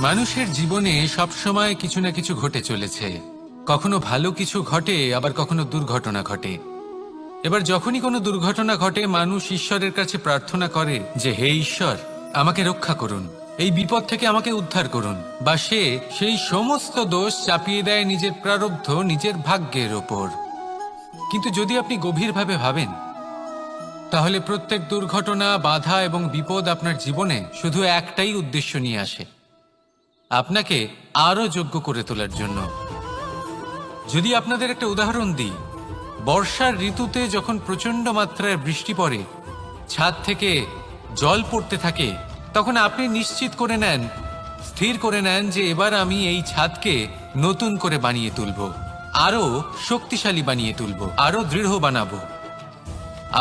মানুষের জীবনে সবসময় কিছু না কিছু ঘটে চলেছে। কখনো ভালো কিছু ঘটে, আবার কখনো দুর্ঘটনা ঘটে। এবার যখনই কোনো দুর্ঘটনা ঘটে, মানুষ ঈশ্বরের কাছে প্রার্থনা করে যে হে ঈশ্বর, আমাকে রক্ষা করুন, এই বিপদ থেকে আমাকে উদ্ধার করুন। বা সে সেই সমস্ত দোষ চাপিয়ে দেয় নিজের প্রারব্ধ, নিজের ভাগ্যের ওপর। কিন্তু যদি আপনি গভীরভাবে ভাবেন, তাহলে প্রত্যেক দুর্ঘটনা, বাধা এবং বিপদ আপনার জীবনে শুধু একটাই উদ্দেশ্য নিয়ে আসে, আপনাকে আরো যোগ্য করে তোলার জন্য। যদি আপনাদের একটা উদাহরণ দিই, বর্ষার ঋতুতে যখন প্রচন্ড মাত্রায় বৃষ্টি পড়ে, ছাদ থেকে জল পড়তে থাকে, তখন আপনি নিশ্চিত করে নেন, স্থির করে নেন যে এবার আমি এই ছাদকে নতুন করে বানিয়ে তুলব, আরো শক্তিশালী বানিয়ে তুলব, আরো দৃঢ় বানাবো।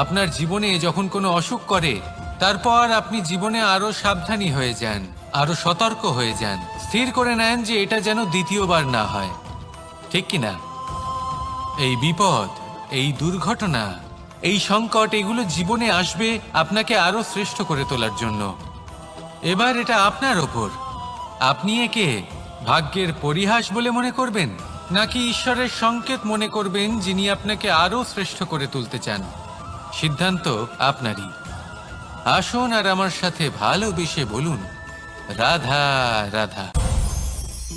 আপনার জীবনে যখন কোনো অসুখ করে, তারপর আপনি জীবনে আরো সাবধানী হয়ে যান, আরো সতর্ক হয়ে যান, স্থির করে নেন যে এটা যেন দ্বিতীয়বার না হয়, ঠিক কিনা? এই বিপদ, এই দুর্ঘটনা, এই সংকট, এগুলো জীবনে আসবে আপনাকে আরো শ্রেষ্ঠ করে তোলার জন্য। এবার এটা আপনার ওপর। আপনি একে ভাগ্যের পরিহাস বলে মনে করবেন, নাকি ঈশ্বরের সংকেত মনে করবেন, যিনি আপনাকে আরো শ্রেষ্ঠ করে তুলতে চান? সিদ্ধান্ত আপনারই। আসুন আর আমার সাথে ভালোবেসে বলুন, রাধা রাধা।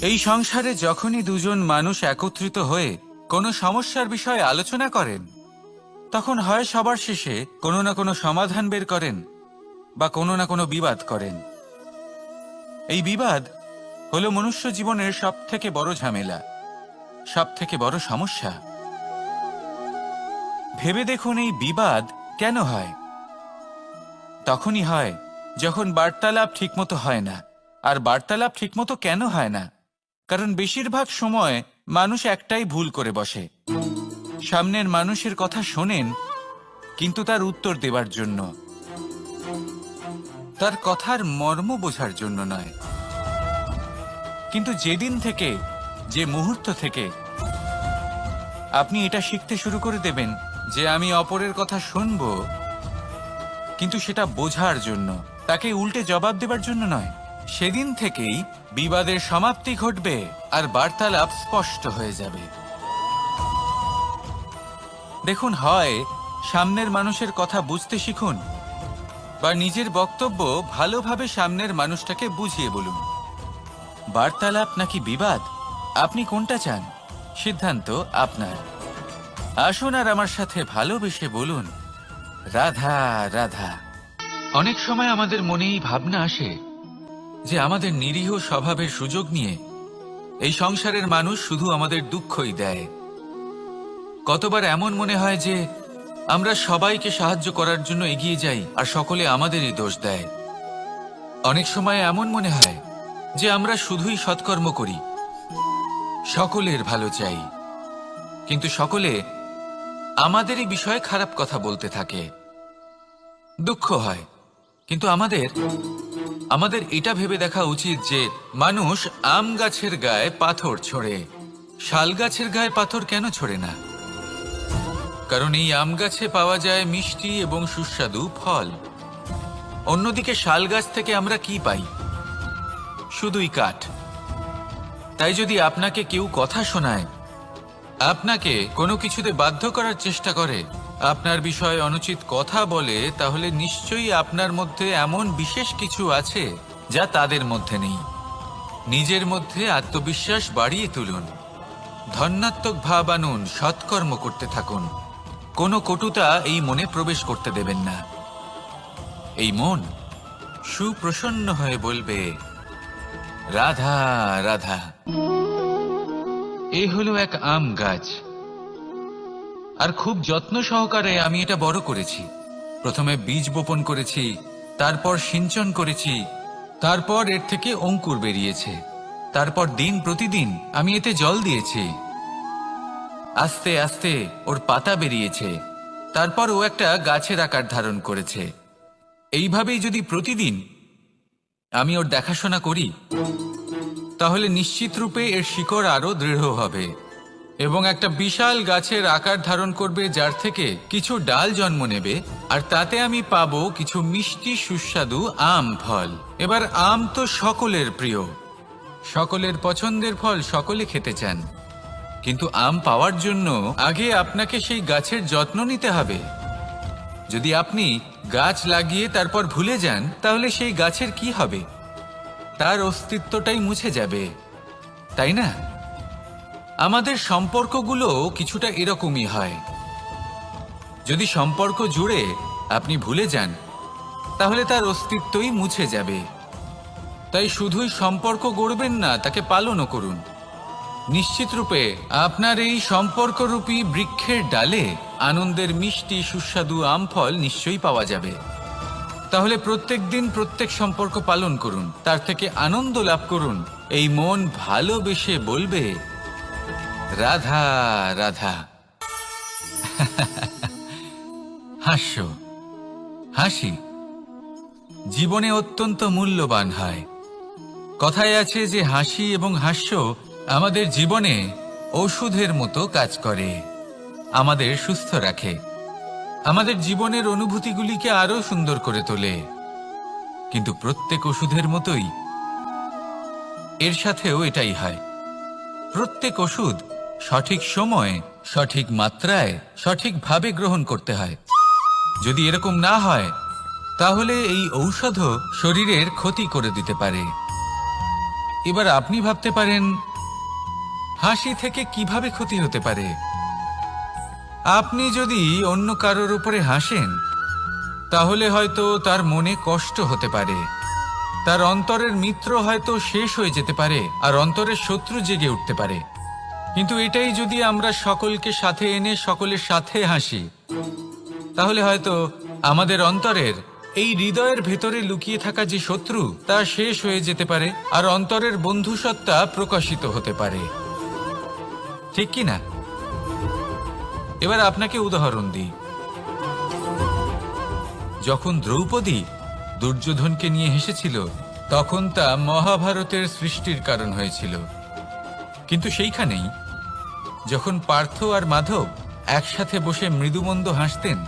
এই সংসারে যখনই দুজন মানুষ একত্রিত হয়ে কোনো সমস্যার বিষয়ে আলোচনা করেন, তখন হয় সবার শেষে কোনো না কোনো সমাধান বের করেন, বা কোনো না কোনো বিবাদ করেন। এই বিবাদ হলো মনুষ্য জীবনের সব থেকে বড় ঝামেলা, সব থেকে বড় সমস্যা। ভেবে দেখুন, এই বিবাদ কেন হয়? তখনই হয় যখন বার্তালাপ ঠিকমতো হয় না। আর বার্তালাপ ঠিকমতো কেন হয় না? কারণ বেশিরভাগ সময় মানুষ একটাই ভুল করে বসে। সামনের মানুষের কথা শোনেন, কিন্তু তার উত্তর দেবার জন্য, তার কথার মর্ম বোঝার জন্য নয়। কিন্তু যেদিন থেকে, যে মুহূর্ত থেকে আপনি এটা শিখতে শুরু করে দেবেন যে আমি অপরের কথা শুনবো, কিন্তু সেটা বোঝার জন্য, তাকে উল্টে জবাব দেবার জন্য নয়, সেদিন থেকেই বিবাদের সমাপ্তি ঘটবে আর বার্তালাপ স্পষ্ট হয়ে যাবে। দেখুন, হয় সামনের মানুষের কথা বুঝতে শিখুন, বা নিজের বক্তব্য ভালোভাবে সামনের মানুষটাকে বুঝিয়ে বলুন। বার্তালাপ নাকি বিবাদ, আপনি কোনটা চান? সিদ্ধান্ত আপনার। আসুন আর আমার সাথে ভালোবেসে বলুন, রাধা রাধা। অনেক সময় আমাদের মনেই ভাবনা আসে যে আমাদের নিরীহ স্বভাবের সুযোগ নিয়ে এই সংসারের মানুষ শুধু আমাদের দুঃখই দেয়। কতবার এমন মনে হয় যে আমরা সবাইকে সাহায্য করার জন্য এগিয়ে যাই আর সকলে আমাদেরই দোষ দেয়। অনেক সময় এমন মনে হয় যে আমরা শুধুই সৎকর্ম করি, সকলের ভালো চাই, কিন্তু সকলে আমাদেরই বিষয়ে খারাপ কথা বলতে থাকে। দুঃখ হয়, কিন্তু আমাদের এটা ভেবে দেখা উচিত যে মানুষ আম গাছের গায়ে পাথর ছোড়ে, শাল গাছের গায়ে পাথর কেন ছোড়ে না? কারণ এই আম গাছে পাওয়া যায় মিষ্টি এবং সুস্বাদু ফল। অন্যদিকে শাল গাছ থেকে আমরা কি পাই? শুধুই কাঠ। তাই যদি আপনাকে কেউ কথা শোনায়, আপনাকে কোনো কিছুতে বাধ্য করার চেষ্টা করে, আপনার বিষয়ে অনুচিত কথা বলে, তাহলে নিশ্চয়ই আপনার মধ্যে এমন বিশেষ কিছু আছে যা তাদের মধ্যে নেই। নিজের মধ্যে আত্মবিশ্বাস বাড়িয়ে তুলুন, ধন্যাত্মক ভাব আনুন, সৎকর্ম করতে থাকুন। কোনো কটুতা এই মনে প্রবেশ করতে দেবেন না। এই মন সুপ্রসন্ন হয়ে বলবে, রাধা রাধা। এই হলো এক আম গাছ, আর খুব যত্ন সহকারে আমি এটা বড় করেছি। প্রথমে বীজ বপন করেছি, তারপর সিঞ্চন করেছি, তারপর এর থেকে অঙ্কুর বেরিয়েছে, তারপর দিন প্রতিদিন আমি এতে জল দিয়েছি। আস্তে আস্তে ওর পাতা বেরিয়েছে, তারপর ও একটা গাছের আকার ধারণ করেছে। এইভাবেই যদি প্রতিদিন আমি ওর দেখাশোনা করি, তাহলে নিশ্চিত রূপে এর শিকড় আরো দৃঢ় হবে, এবং একটা বিশাল গাছের আকার ধারণ করবে, যার থেকে কিছু ডাল জন্ম নেবে, আর তাতে আমি পাবো কিছু মিষ্টি সুস্বাদু আম ফল। এবার আম তো সকলের প্রিয়, সকলের পছন্দের ফল, সকলে খেতে চান। কিন্তু আম পাওয়ার জন্য আগে আপনাকে সেই গাছের যত্ন নিতে হবে। যদি আপনি গাছ লাগিয়ে তারপর ভুলে যান, তাহলে সেই গাছের কি হবে? তার অস্তিত্বটাই মুছে যাবে, তাই না? আমাদের সম্পর্কগুলো কিছুটা এরকমই হয়। যদি সম্পর্ক জুড়ে আপনি ভুলে যান, তাহলে তার অস্তিত্বই মুছে যাবে। তাই শুধুই সম্পর্ক গড়বেন না, তাকে পালনও করুন। নিশ্চিত রূপে আপনার এই সম্পর্করূপী বৃক্ষের ডালে আনন্দের মিষ্টি সুস্বাদু আম ফল নিশ্চয়ই পাওয়া যাবে। তাহলে প্রত্যেক দিন প্রত্যেক সম্পর্ক পালন করুন, তার থেকে আনন্দ লাভ করুন। এই মন ভালোবেসে বলবে, রাধা রাধা। হাস্য, হাসি জীবনে অত্যন্ত মূল্যবান হয়। কথায় আছে যে হাসি এবং হাস্য আমাদের জীবনে ওষুধের মতো কাজ করে, আমাদের সুস্থ রাখে, আমাদের জীবনের অনুভূতিগুলিকে আরো সুন্দর করে তোলে। কিন্তু প্রত্যেক ওষুধের মতোই এর সাথেও এটাই হয়। প্রত্যেক ওষুধ সঠিক সময়ে, সঠিক মাত্রায়, সঠিকভাবে গ্রহণ করতে হয়। যদি এরকম না হয়, তাহলে এই ঔষধও শরীরের ক্ষতি করে দিতে পারে। এবার আপনি ভাবতে পারেন, হাসি থেকে কিভাবে ক্ষতি হতে পারে? আপনি যদি অন্য কারোর উপরে হাসেন, তাহলে হয়তো তার মনে কষ্ট হতে পারে, তার অন্তরের মিত্র হয়তো শেষ হয়ে যেতে পারে, আর অন্তরের শত্রু জেগে উঠতে পারে। কিন্তু এটাই যদি আমরা সকলকে সাথে এনে সকলের সাথে হাসি, তাহলে হয়তো আমাদের অন্তরের এই হৃদয়ের ভেতরে লুকিয়ে থাকা যে শত্রু, তা শেষ হয়ে যেতে পারে, আর অন্তরের বন্ধুসত্তা প্রকাশিত হতে পারে। ঠিক কি না? এবার আপনাকে উদাহরণ দিই। যখন দ্রৌপদী দুর্যোধনকে নিয়ে হেসেছিল, তখন তা মহাভারতের সৃষ্টির কারণ হয়েছিল। কিন্তু সেইখানেই যখন পার্থ আর মাধব একসাথে বসে মৃদুমন্দ হাসতেন,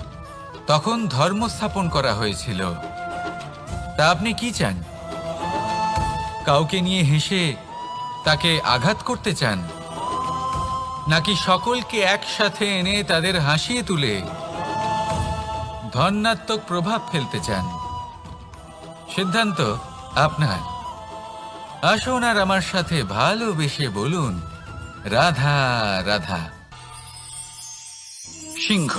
তখন ধর্ম স্থাপন করা হয়েছিল। তা আপনি কি চান? কাউকে নিয়ে হেসে তাকে আঘাত করতে চান, নাকি সকলকে একসাথে এনে তাদের হাসিয়ে তুলে ধনাত্মক প্রভাব ফেলতে চান? সিদ্ধান্ত আপনার। আসুন আর আমার সাথে ভালোবেসে বলুন, রাধা রাধা। সিংহ।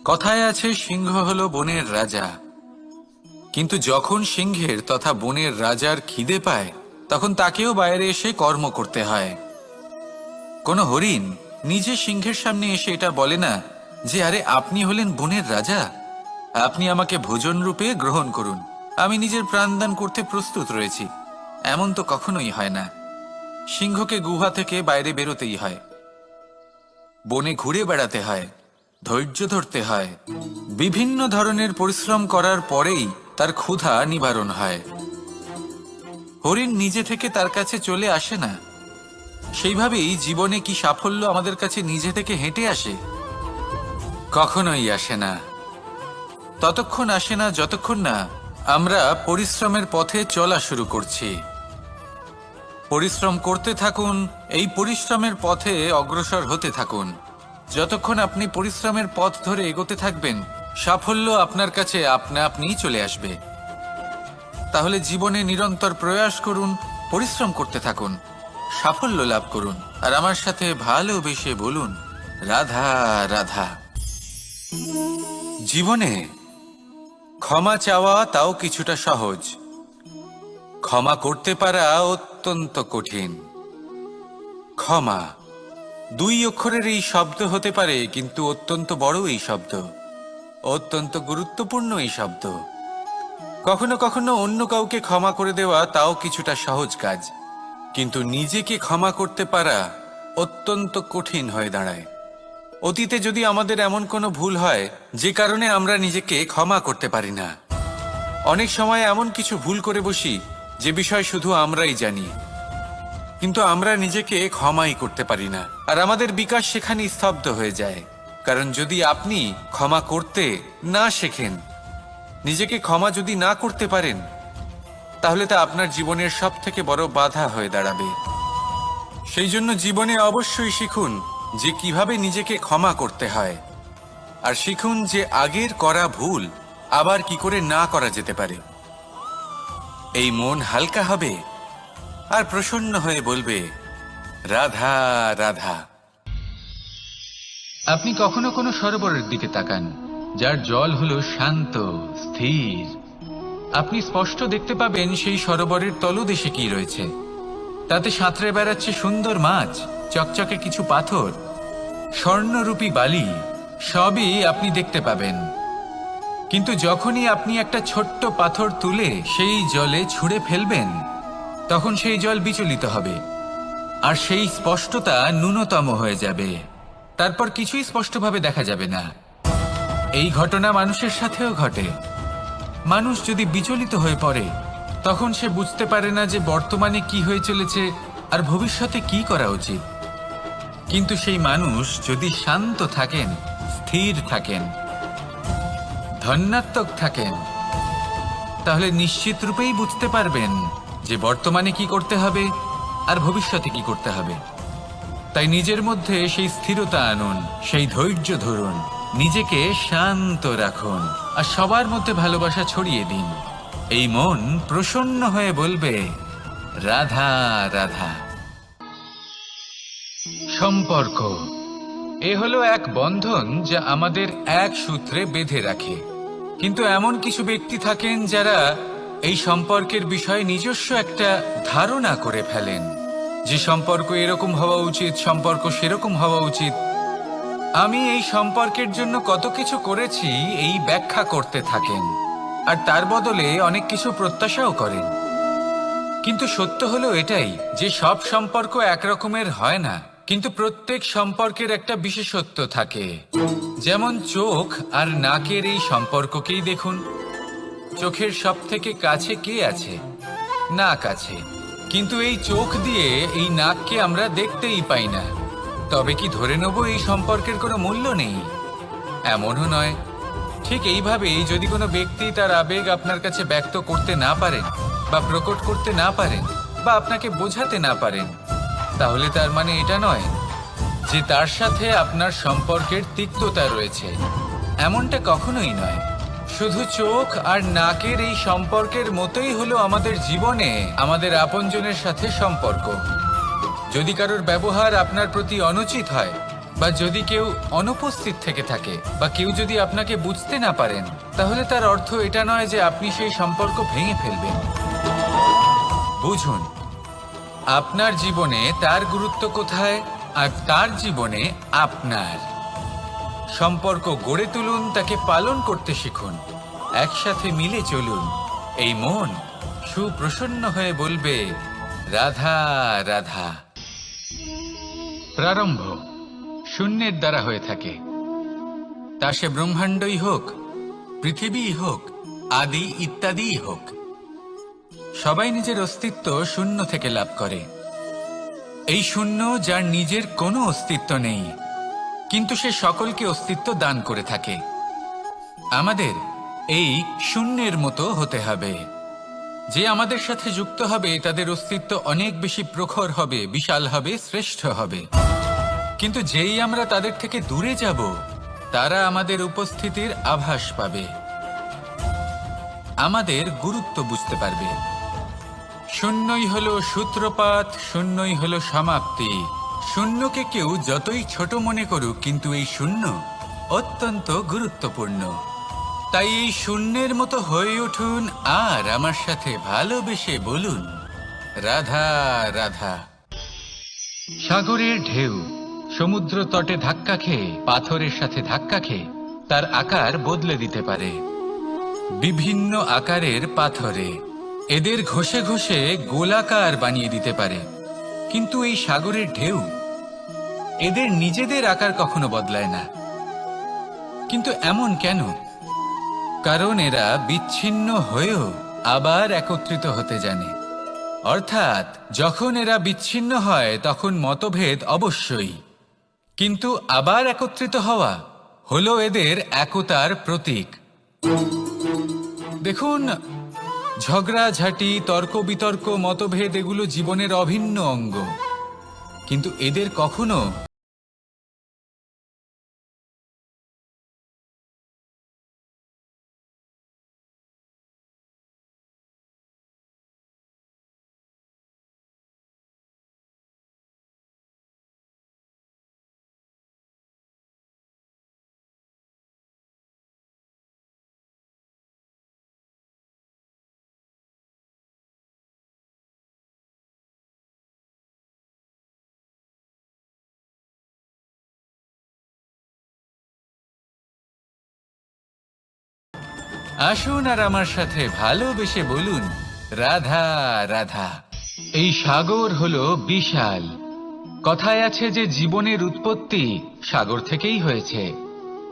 কথায় আছে সিংহ হলো বনের রাজা। কিন্তু যখন সিংহের তথা বনের রাজার খিদে পায়, তখন তাকেও বাইরে এসে কর্ম করতে হয়। কোনো হরিণ নিজে সিংহের সামনে এসে এটা বলে না যে, আরে আপনি হলেন বনের রাজা, আপনি আমাকে ভোজন রূপে গ্রহণ করুন, আমি নিজের প্রাণদান করতে প্রস্তুত রয়েছি। এমন তো কখনোই হয় না। সিংহকে গুহা থেকে বাইরে বেরোতেই হয়, বনে ঘুরে বেড়াতে হয়, ধৈর্য ধরতে হয়, বিভিন্ন ধরনের পরিশ্রম করার পরেই তার ক্ষুধা নিবারণ হয়। হরিণ নিজে থেকে তার কাছে চলে আসে না। সেইভাবেই জীবনে কি সাফল্য আমাদের কাছে নিজে থেকে হেঁটে আসে? কখনোই আসে না। ততক্ষণ আসে না যতক্ষণ না আমরা পরিশ্রমের পথে চলা শুরু করছি। পরিশ্রম করতে থাকুন, এই পরিশ্রমের পথে অগ্রসর হতে থাকুন। যতক্ষণ আপনি পরিশ্রমের পথ ধরে এগোতে থাকবেন, সাফল্য আপনার কাছে আপনা আপনিই চলে আসবে। তাহলে জীবনে নিরন্তর প্রয়াস করুন, পরিশ্রম করতে থাকুন, সাফল্য লাভ করুন, আর আমার সাথে ভালোবেসে বলুন, রাধা রাধা। জীবনে ক্ষমা চাওয়া তাও কিছুটা সহজ, ক্ষমা করতে পারা অত্যন্ত কঠিন। ক্ষমা দুই অক্ষরের এই শব্দ হতে পারে, কিন্তু অত্যন্ত বড় এই শব্দ, অত্যন্ত গুরুত্বপূর্ণ এই শব্দ। কখনো কখনো অন্য কাউকে ক্ষমা করে দেওয়া তাও কিছুটা সহজ কাজ, কিন্তু নিজেকে ক্ষমা করতে পারা অত্যন্ত কঠিন হয়ে দাঁড়ায়। অতীতে যদি আমাদের এমন কোনো ভুল হয় যে কারণে আমরা নিজেকে ক্ষমা করতে পারি না, অনেক সময় এমন কিছু ভুল করে বসি যে বিষয় শুধু আমরাই জানি। কিন্তু আমরা নিজেকে ক্ষমাই করতে পারি না, আর আমাদের বিকাশ সেখানে স্তব্ধ হয়ে যায়। কারণ যদি আপনি ক্ষমা করতে না শেখেন, নিজেকে ক্ষমা যদি না করতে পারেন, তাহলে তা আপনার জীবনের সব থেকে বড় বাধা হয়ে দাঁড়াবে। সেই জন্য জীবনে অবশ্যই শিখুন যে কিভাবে নিজেকে ক্ষমা করতে হয়, আর শিখুন যে আগের করা ভুল আবার কি করে না করা যেতে পারে। এই মন হালকা হবে আর প্রসন্ন হয়ে বলবে, রাধা রাধা। আপনি কখনো কোনো সরোবরের দিকে তাকান যার জল হলো শান্ত, স্থির। আপনি স্পষ্ট দেখতে পাবেন সেই সরোবরের তলদেশে কি রয়েছে। তাতে সাঁতরে বেড়াচ্ছে সুন্দর মাছ, চকচকে কিছু পাথর, স্বর্ণরূপী বালি, সবই আপনি দেখতে পাবেন। কিন্তু যখনই আপনি একটা ছোট্ট পাথর তুলে সেই জলে ছুঁড়ে ফেলবেন, তখন সেই জল বিচলিত হবে আর সেই স্পষ্টতা ন্যূনতম হয়ে যাবে। তারপর কিছুই স্পষ্টভাবে দেখা যাবে না। এই ঘটনা মানুষের সাথেও ঘটে। মানুষ যদি বিচলিত হয়ে পড়ে, তখন সে বুঝতে পারে না যে বর্তমানে কি হয়ে চলেছে আর ভবিষ্যতে কি করা উচিত। কিন্তু সেই মানুষ যদি শান্ত থাকেন, স্থির থাকেন, ধন্যাত্মক থাকেন, তাহলে নিশ্চিত রূপেই বুঝতে পারবেন যে বর্তমানে কি করতে হবে আর ভবিষ্যতে কি করতে হবে। তাই নিজের মধ্যে সেই স্থিরতা আনুন, সেই ধৈর্য ধরুন, নিজেকে শান্ত রাখুন আর সবার মধ্যে ভালোবাসা ছড়িয়ে দিন। এই মন প্রসন্ন হয়ে বলবে, রাধা রাধা। সম্পর্ক এ হলো এক বন্ধন যা আমাদের এক সূত্রে বেঁধে রাখে। কিন্তু এমন কিছু ব্যক্তি থাকেন যারা এই সম্পর্কের বিষয়ে নিজস্ব একটা ধারণা করে ফেলেন যে সম্পর্ক এরকম হওয়া উচিত, সম্পর্ক সেরকম হওয়া উচিত। আমি এই সম্পর্কের জন্য কত কিছু করেছি এই ব্যাখ্যা করতে থাকেন, আর তার বদলে অনেক কিছু প্রত্যাশাও করেন। কিন্তু সত্য হলো এটাই যে সব সম্পর্ক একরকমের হয় না, কিন্তু প্রত্যেক সম্পর্কের একটা বিশেষত্ব থাকে। যেমন চোখ আর নাকের এই সম্পর্ককেই দেখুন। চোখের সব থেকে কাছে কে আছে? নাক আছে। কিন্তু এই চোখ দিয়ে এই নাককে আমরা দেখতেই পাই না। তবে কি ধরে নেব এই সম্পর্কের কোনো মূল্য নেই? এমনও নয়। ঠিক এইভাবেই যদি কোনো ব্যক্তি তার আবেগ আপনার কাছে ব্যক্ত করতে না পারেন, বা প্রকট করতে না পারেন, বা আপনাকে বোঝাতে না পারেন, তাহলে তার মানে এটা নয় যে তার সাথে আপনার সম্পর্কের তিক্ততা রয়েছে। এমনটা কখনোই নয়। শুধু চোখ আর নাকের এই সম্পর্কের মতোই হলো আমাদের জীবনে আমাদের আপনজনের সাথে সম্পর্ক। যদি কারোর ব্যবহার আপনার প্রতি অনুচিত হয়, বা যদি কেউ অনুপস্থিত থেকে থাকে, বা কেউ যদি আপনাকে বুঝতে না পারেন, তাহলে তার অর্থ এটা নয় যে আপনি সেই সম্পর্ক ভেঙে ফেলবেন। বুঝুন, আপনার জীবনে তার গুরুত্ব কোথায় আর তার জীবনে আপনার। সম্পর্ক গড়ে তুলুন, তাকে পালন করতে শিখুন, একসাথে মিলে চলুন। এই মন সুপ্রসন্ন হয়ে বলবে, রাধা রাধা। প্রারম্ভ শূন্যের দ্বারা হয়ে থাকে, তা সে ব্রহ্মাণ্ডই হোক, পৃথিবীই হোক, আদি ইত্যাদিই হোক। সবাই নিজের অস্তিত্ব শূন্য থেকে লাভ করে। এই শূন্য যার নিজের কোনো অস্তিত্ব নেই, কিন্তু সে সকলকে অস্তিত্ব দান করে থাকে। আমাদের এই শূন্যের মতো হতে হবে। যে আমাদের সাথে যুক্ত হবে তাদের অস্তিত্ব অনেক বেশি প্রখর হবে, বিশাল হবে, শ্রেষ্ঠ হবে। কিন্তু যেই আমরা তাদের থেকে দূরে যাব, তারা আমাদের উপস্থিতির আভাস পাবে, আমাদের গুরুত্ব বুঝতে পারবে। শূন্যই হলো সূত্রপাত, শূন্যই হলো সমাপ্তি। শূন্যকে কেউ যতই ছোট মনে করুক, কিন্তু এই শূন্য অত্যন্ত গুরুত্বপূর্ণ। তাই এই শূন্যের মতো হয়ে উঠুন আর আমার সাথে ভালোবেসে বলুন, রাধা রাধা। সাগরের ঢেউ সমুদ্র তটে ধাক্কা খেয়ে, পাথরের সাথে ধাক্কা খেয়ে তার আকার বদলে দিতে পারে। বিভিন্ন আকারের পাথরে এদের ঘষে ঘষে গোলাকার বানিয়ে দিতে পারে। কিন্তু এই সাগরের ঢেউ এদের নিজেদের আকার কখনো বদলায় না। কিন্তু এমন কেন? কারণ এরা বিচ্ছিন্ন হয়েও আবার একত্রিত হতে জানে। অর্থাৎ যখন এরা বিচ্ছিন্ন হয় তখন মতভেদ অবশ্যই, কিন্তু আবার একত্রিত হওয়া হলো এদের একতার প্রতীক। দেখুন, ঝগড়াঝাঁটি, তর্ক বিতর্ক, মতভেদ এগুলো জীবনের অভিন্ন অঙ্গ, কিন্তু এদের কখনো আসুন আর আমার সাথে ভালোবেসে বলুন, রাধা রাধা। এই সাগর হলো বিশাল। কথায় আছে যে জীবনের উৎপত্তি সাগর থেকেই হয়েছে।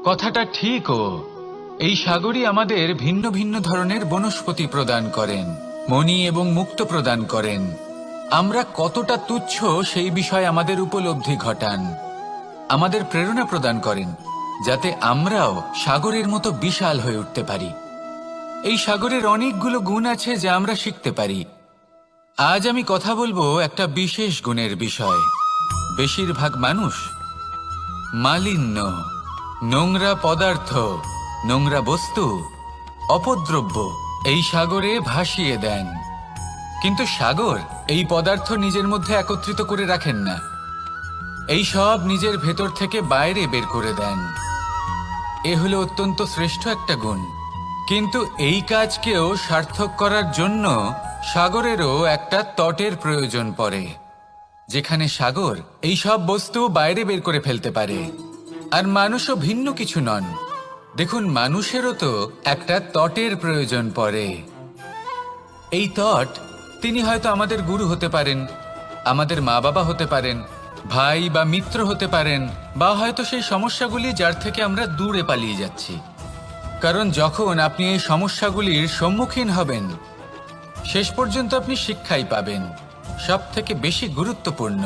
কথাটা ঠিকও। এই সাগরই আমাদের ভিন্ন ভিন্ন ধরনের বনস্পতি প্রদান করেন, মণি এবং মুক্ত প্রদান করেন। আমরা কতটা তুচ্ছ সেই বিষয়ে আমাদের উপলব্ধি ঘটান, আমাদের প্রেরণা প্রদান করেন, যাতে আমরাও সাগরের মতো বিশাল হয়ে উঠতে পারি। এই সাগরের অনেকগুলো গুণ আছে যা আমরা শিখতে পারি। আজ আমি কথা বলবো একটা বিশেষ গুণের বিষয়। বেশিরভাগ মানুষ মালিন্য, নোংরা পদার্থ, নোংরা বস্তু, অপদ্রব্য এই সাগরে ভাসিয়ে দেন। কিন্তু সাগর এই পদার্থ নিজের মধ্যে একত্রিত করে রাখেন না, এই সব নিজের ভেতর থেকে বাইরে বের করে দেন। এ হলো অত্যন্ত শ্রেষ্ঠ একটা গুণ। কিন্তু এই কাজকেও সার্থক করার জন্য সাগরেরও একটা তটের প্রয়োজন পড়ে, যেখানে সাগর এই সব বস্তু বাইরে বের করে ফেলতে পারে। আর মানুষও ভিন্ন কিছু নন। দেখুন, মানুষেরও তো একটা তটের প্রয়োজন পড়ে। এই তট, তিনি হয়তো আমাদের গুরু হতে পারেন, আমাদের মা বাবা হতে পারেন, ভাই বা মিত্র হতে পারেন, বা হয়তো সেই সমস্যাগুলি যার থেকে আমরা দূরে পালিয়ে যাচ্ছি। কারণ যখন আপনি এই সমস্যাগুলির সম্মুখীন হবেন, শেষ পর্যন্ত আপনি শিক্ষাই পাবেন। সব থেকে বেশি গুরুত্বপূর্ণ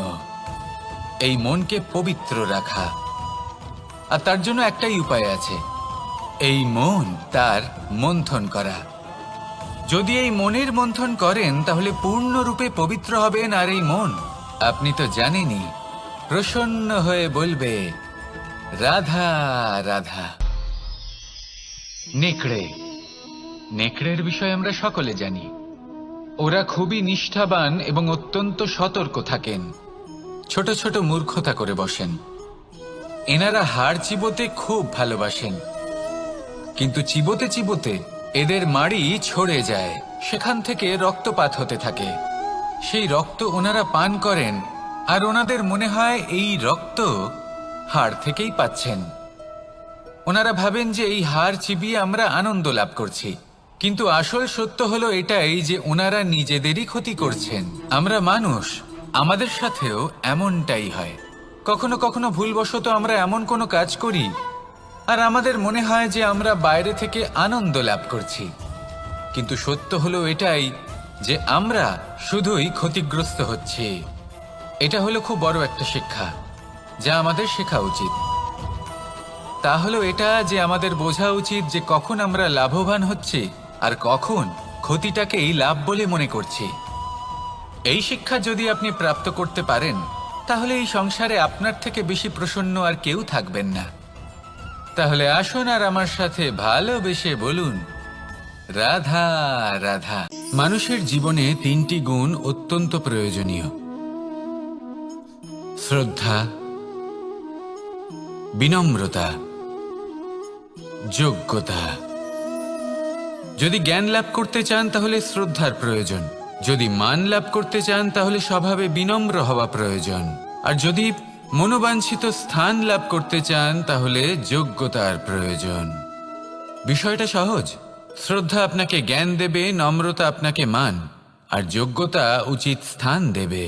এই মনকে পবিত্র রাখা। আর তার জন্য একটাই উপায় আছে, এই মন তার মন্থন করা। যদি এই মনের মন্থন করেন তাহলে পূর্ণরূপে পবিত্র হবেন। আর এই মন, আপনি তো জানেনই, প্রসন্ন হয়ে বলবে রাধা রাধা। নেকড়ে, নেকড়ের বিষয়ে আমরা সকলে জানি। ওরা খুবই নিষ্ঠাবান এবং অত্যন্ত সতর্ক থাকেন। ছোট ছোট মূর্খতা করে বসেন। এনারা হাড় চিবোতে খুব ভালোবাসেন, কিন্তু চিবোতে চিবোতে এদের মাড়ি ছড়ে যায়, সেখান থেকে রক্তপাত হতে থাকে। সেই রক্ত ওনারা পান করেন, আর ওনাদের মনে হয় এই রক্ত হাড় থেকেই পাচ্ছেন। ওনারা ভাবেন যে এই হাড় চিবিয়ে আমরা আনন্দ লাভ করছি, কিন্তু আসল সত্য হলো এটাই যে ওনারা নিজেদেরই ক্ষতি করছেন। আমরা মানুষ, আমাদের সাথেও এমনটাই হয়। কখনো কখনো ভুলবশত আমরা এমন কোনো কাজ করি আর আমাদের মনে হয় যে আমরা বাইরে থেকে আনন্দ লাভ করছি, কিন্তু সত্য হলো এটাই যে আমরা শুধুই ক্ষতিগ্রস্ত হচ্ছি। এটা হলো খুব বড় একটা শিক্ষা যা আমাদের শেখা উচিত। তা হলো এটা যে আমাদের বোঝা উচিত যে কখন আমরা লাভবান হচ্ছি আর কখন ক্ষতিটাকেই লাভ বলে মনে করছি। এই শিক্ষা যদি আপনি প্রাপ্ত করতে পারেন, তাহলে এই সংসারে আপনার থেকে বেশি প্রসন্ন আর কেউ থাকবেন না। তাহলে আসুন আর আমার সাথে ভালোবেসে বলুন, রাধা রাধা। মানুষের জীবনে তিনটি গুণ অত্যন্ত প্রয়োজনীয়: শ্রদ্ধা, বিনম্রতা, যোগ্যতা। যদি জ্ঞান লাভ করতে চান তাহলে শ্রদ্ধার প্রয়োজন, যদি মান লাভ করতে চান তাহলে স্বভাবে বিনম্র হওয়া প্রয়োজন, আর যদি মনোবাঞ্ছিত স্থান লাভ করতে চান তাহলে যোগ্যতার প্রয়োজন। বিষয়টা সহজ। শ্রদ্ধা আপনাকে জ্ঞান দেবে, নম্রতা আপনাকে মান, আর যোগ্যতা উচিত স্থান দেবে।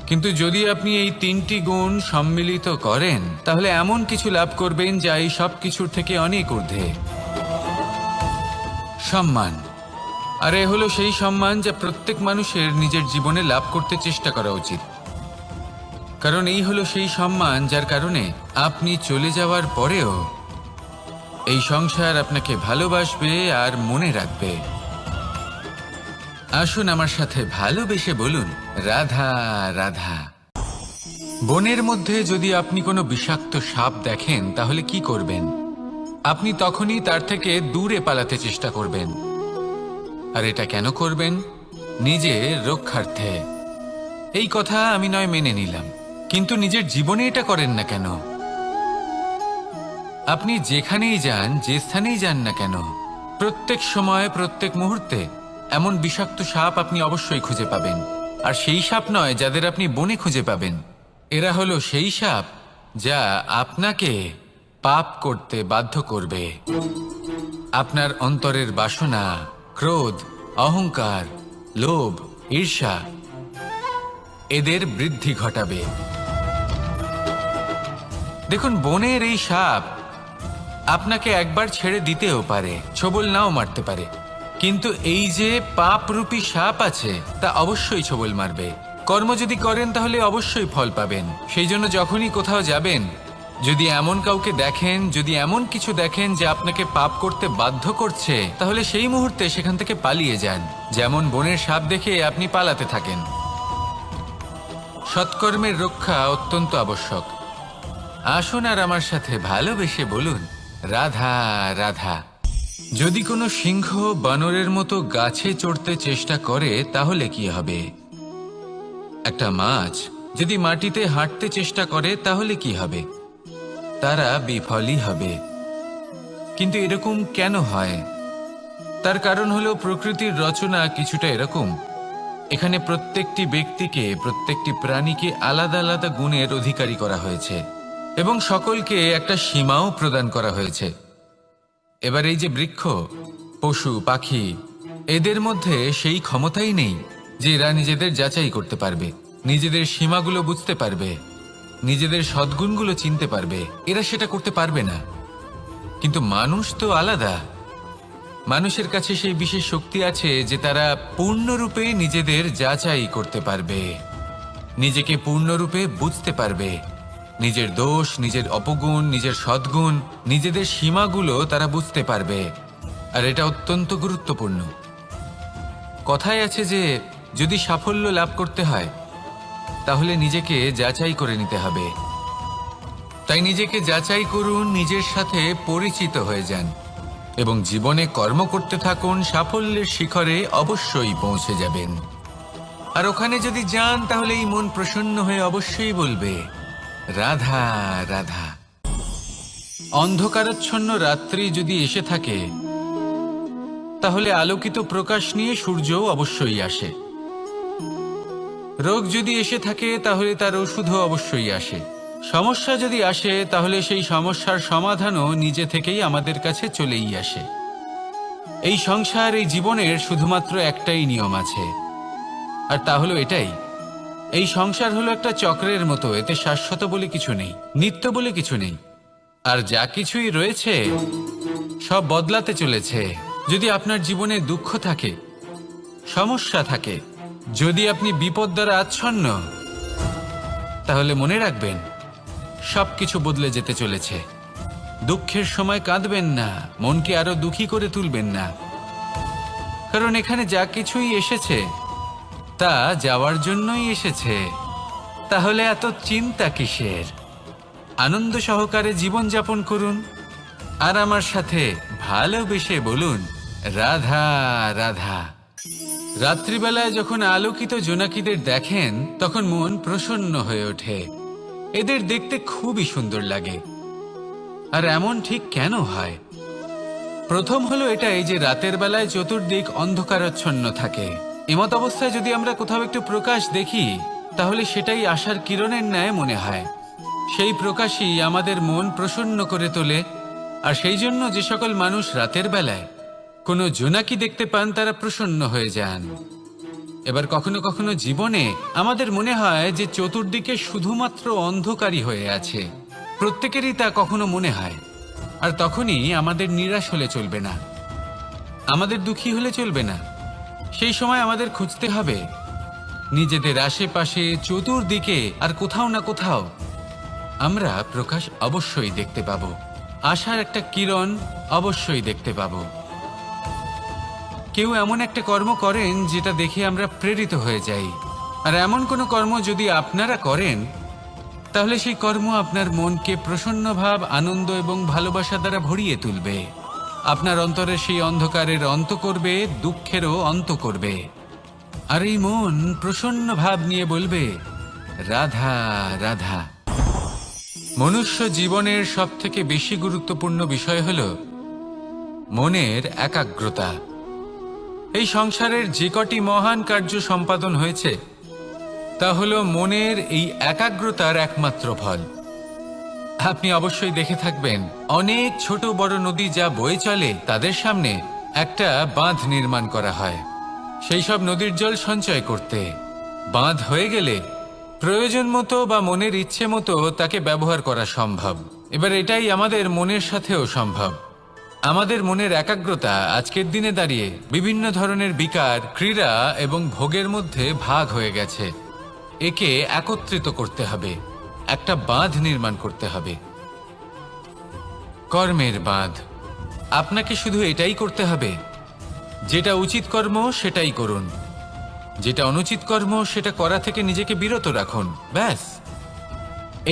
কিন্তু যদি আপনি এই তিনটি গুণ সম্মিলিত করেন তাহলে এমন কিছু লাভ করবেন যা এই সব কিছুর থেকে অনেক ঊর্ধ্বে। সম্মান, আর এ হলো সেই সম্মান যা প্রত্যেক মানুষের নিজের জীবনে লাভ করতে চেষ্টা করা উচিত। কারণ এই হলো সেই সম্মান যার কারণে আপনি চলে যাওয়ার পরেও এই সংসার আপনাকে ভালোবাসবে আর মনে রাখবে। আসুন আমার সাথে ভালোবেসে বলুন, রাধা রাধা। বনের মধ্যে যদি আপনি কোনো বিষাক্ত সাপ দেখেন তাহলে কি করবেন? আপনি তখনই তার থেকে দূরে পালাতে চেষ্টা করবেন। আর এটা কেন করবেন? নিজের রক্ষার্থে। এই কথা আমি নয় মেনে নিলাম, কিন্তু নিজের জীবনে এটা করেন না কেন? আপনি যেখানেই যান, যে স্থানেই যান না কেন, প্রত্যেক সময় প্রত্যেক মুহূর্তে এমন বিষাক্ত সাপ আপনি অবশ্যই খুঁজে পাবেন। আর সেই সাপ নয় যাদের আপনি বনে খুঁজে পাবেন, এরা হলো সেই সাপ যা আপনাকে পাপ করতে বাধ্য করবে। আপনার অন্তরের বাসনা, ক্রোধ, অহংকার, লোভ, ঈর্ষা এদের বৃদ্ধি ঘটাবে। দেখুন, বনের এই সাপ আপনাকে একবার ছেড়ে দিতেও পারে, ছোবল নাও মারতে পারে, কিন্তু এই যে পাপরূপী সাপ আছে তা অবশ্যই ছোবল মারবে। কর্ম যদি করেন তাহলে অবশ্যই ফল পাবেন। সেই জন্য যখনই কোথাও যাবেন, যদি এমন কাউকে দেখেন, যদি এমন কিছু দেখেন যে আপনাকে পাপ করতে বাধ্য করছে, তাহলে সেই মুহূর্তে সেখান থেকে পালিয়ে যান। যেমন বনের সাপ দেখে আপনি পালাতে থাকেন। সৎকর্মের রক্ষা অত্যন্ত আবশ্যক। আসুন আর আমার সাথে ভালোবেসে বলুন, রাধা রাধা। যদি কোনো সিংহ বানরের মতো গাছে চড়তে চেষ্টা করে তাহলে কি হবে? একটা মাছ যদি মাটিতে হাঁটতে চেষ্টা করে তাহলে কি হবে? তারা বিফলই হবে। কিন্তু এরকম কেন হয়? তার কারণ হলো প্রকৃতির রচনা কিছুটা এরকম। এখানে প্রত্যেকটি ব্যক্তিকে, প্রত্যেকটি প্রাণীকে আলাদা আলাদা গুণের অধিকারী করা হয়েছে এবং সকলকে একটা সীমাও প্রদান করা হয়েছে। এবার এই যে বৃক্ষ, পশু, পাখি, এদের মধ্যে সেই ক্ষমতাই নেই যে এরা নিজেদের যাচাই করতে পারবে, নিজেদের সীমাগুলো বুঝতে পারবে, নিজেদের সদ্গুণগুলো চিনতে পারবে। এরা সেটা করতে পারবে না। কিন্তু মানুষ তো আলাদা। মানুষের কাছে সেই বিশেষ শক্তি আছে যে তারা পূর্ণরূপে নিজেদের যাচাই করতে পারবে, নিজেকে পূর্ণরূপে বুঝতে পারবে, নিজের দোষ, নিজের অপগুণ, নিজের সদ্গুণ, নিজেদের সীমাগুলো তারা বুঝতে পারবে। আর এটা অত্যন্ত গুরুত্বপূর্ণ। কথায় আছে যে যদি সাফল্য লাভ করতে হয় তাহলে নিজেকে যাচাই করে নিতে হবে। তাই নিজেকে যাচাই করুন, নিজের সাথে পরিচিত হয়ে যান এবং জীবনে কর্ম করতে থাকুন। সাফল্যের শিখরে অবশ্যই পৌঁছে যাবেন। আর ওখানে যদি যান তাহলে এই মন প্রসন্ন হয়ে অবশ্যই বলবে, রাধা রাধা। অন্ধকারাচ্ছন্ন রাত্রি যদি এসে থাকে তাহলে আলোকিত প্রকাশ নিয়ে সূর্যও অবশ্যই আসে। রোগ যদি এসে থাকে তাহলে তার ওষুধও অবশ্যই আসে। সমস্যা যদি আসে তাহলে সেই সমস্যার সমাধানও নিজে থেকেই আমাদের কাছে চলেই আসে। এই সংসার, এই জীবনের শুধুমাত্র একটাই নিয়ম আছে, আর তা হলো এটাই, এই সংসার হলো একটা চক্রের মতো। এতে শাশ্বত বলে কিছু নেই, নিত্য বলে কিছু নেই। আর যা কিছুই রয়েছে সব বদলাতে চলেছে। যদি আপনার জীবনে দুঃখ থাকে, সমস্যা থাকে, যদি আপনি বিপদ দ্বারা আচ্ছন্ন, তাহলে মনে রাখবেন সবকিছু বদলে যেতে চলেছে। দুঃখের সময় কাঁদবেন না, মনকে আরো দুঃখী করে তুলবেন না, কারণ এখানে যা কিছুই এসেছে তা যাওয়ার জন্যই এসেছে। তাহলে এত চিন্তা কিসের? আনন্দ সহকারে জীবন যাপন করুন আর আমার সাথে ভালোবেসে বলুন, রাধা রাধা। রাত্রিবেলায় যখন আলোকিত জোনাকিদের দেখেন তখন মন প্রসন্ন হয়ে ওঠে। এদের দেখতে খুবই সুন্দর লাগে। আর এমন ঠিক কেন হয়? প্রথম হলো এটাই যে রাতের বেলায় চতুর্দিক অন্ধকারাচ্ছন্ন থাকে। এমত অবস্থায় যদি আমরা কোথাও একটু প্রকাশ দেখি তাহলে সেটাই আশার কিরণের ন্যায় মনে হয়। সেই প্রকাশই আমাদের মন প্রসন্ন করে তোলে। আর সেই জন্য যে সকল মানুষ রাতের বেলায় কোনো জোনাকি দেখতে পান তারা প্রসন্ন হয়ে যান। এবার কখনো কখনো জীবনে আমাদের মনে হয় যে চতুর্দিকে শুধুমাত্র অন্ধকারই হয়ে আছে। প্রত্যেকেরই তা কখনো মনে হয়। আর তখনই আমাদের নিরাশ হলে চলবে না, আমাদের দুঃখী হলে চলবে না, সেই সময় আমাদের খুঁজতে হবে নিজেদের আশেপাশে, চতুর্দিকে, আর কোথাও না কোথাও আমরা প্রকাশ অবশ্যই দেখতে পাবো, আশার একটা কিরণ অবশ্যই দেখতে পাবো। কেউ এমন একটা কর্ম করেন যেটা দেখে আমরা প্রেরিত হয়ে যাই, আর এমন কোনো কর্ম যদি আপনারা করেন তাহলে সেই কর্ম আপনার মনকে প্রসন্ন ভাব, আনন্দ এবং ভালোবাসা দ্বারা ভরিয়ে তুলবে। আপনার অন্তরে সেই অন্ধকারের অন্ত করবে, দুঃখেরও অন্ত করবে। আর এই মন প্রসন্ন ভাব নিয়ে বলবে, রাধা রাধা। মনুষ্য জীবনের সবথেকে বেশি গুরুত্বপূর্ণ বিষয় হল মনের একাগ্রতা। এই সংসারের যে কটি মহান কার্য সম্পাদন হয়েছে তা হল মনের এই একাগ্রতার একমাত্র ফল। আপনি অবশ্যই দেখে থাকবেন, অনেক ছোট বড় নদী যা বয়ে চলে তাদের সামনে একটা বাঁধ নির্মাণ করা হয় সেই সব নদীর জল সঞ্চয় করতে। বাঁধ হয়ে গেলে প্রয়োজন মতো বা মনের ইচ্ছে মতো তাকে ব্যবহার করা সম্ভব। এবার এটাই আমাদের মনের সাথেও সম্ভব। আমাদের মনের একাগ্রতা আজকের দিনে দাঁড়িয়ে বিভিন্ন ধরনের বিকার, ক্রীড়া এবং ভোগের মধ্যে ভাগ হয়ে গেছে। একে একত্রিত করতে হবে, একটা বাঁধ নির্মাণ করতে হবে, কর্মের বাঁধ। আপনাকে শুধু এটাই করতে হবে, যেটা উচিত কর্ম সেটাই করুন, যেটা অনুচিত কর্ম সেটা করা থেকে নিজেকে বিরত রাখুন। ব্যাস,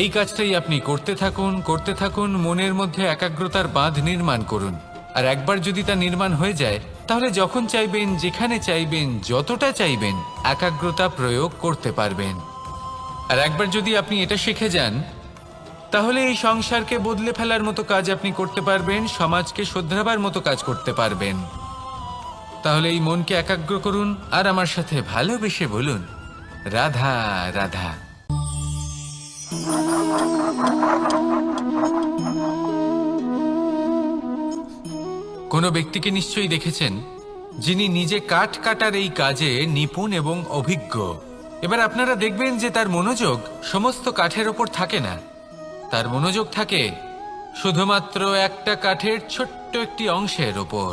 এই কাজটাই আপনি করতে থাকুন, করতে থাকুন। মনের মধ্যে একাগ্রতার বাঁধ নির্মাণ করুন। আর একবার যদি তা নির্মাণ হয়ে যায় তাহলে যখন চাইবেন, যেখানে চাইবেন, যতটা চাইবেন একাগ্রতা প্রয়োগ করতে পারবেন। আর একবার যদি আপনি এটা শিখে যান তাহলে এই সংসারকে বদলে ফেলার মতো কাজ আপনি করতে পারবেন, সমাজকে শোধরাবার মতো কাজ করতে পারবেন। তাহলে এই মনকে একাগ্র করুন আর আমার সাথে ভালোবেসে বলুন, রাধা রাধা। কোনো ব্যক্তিকে নিশ্চয়ই দেখেছেন যিনি নিজে কাঠ কাটার এই কাজে নিপুণ এবং অভিজ্ঞ। এবার আপনারা দেখবেন যে তার মনোযোগ সমস্ত কাঠের ওপর থাকে না, তার মনোযোগ থাকে শুধুমাত্র একটা কাঠের ছোট্ট একটি অংশের ওপর,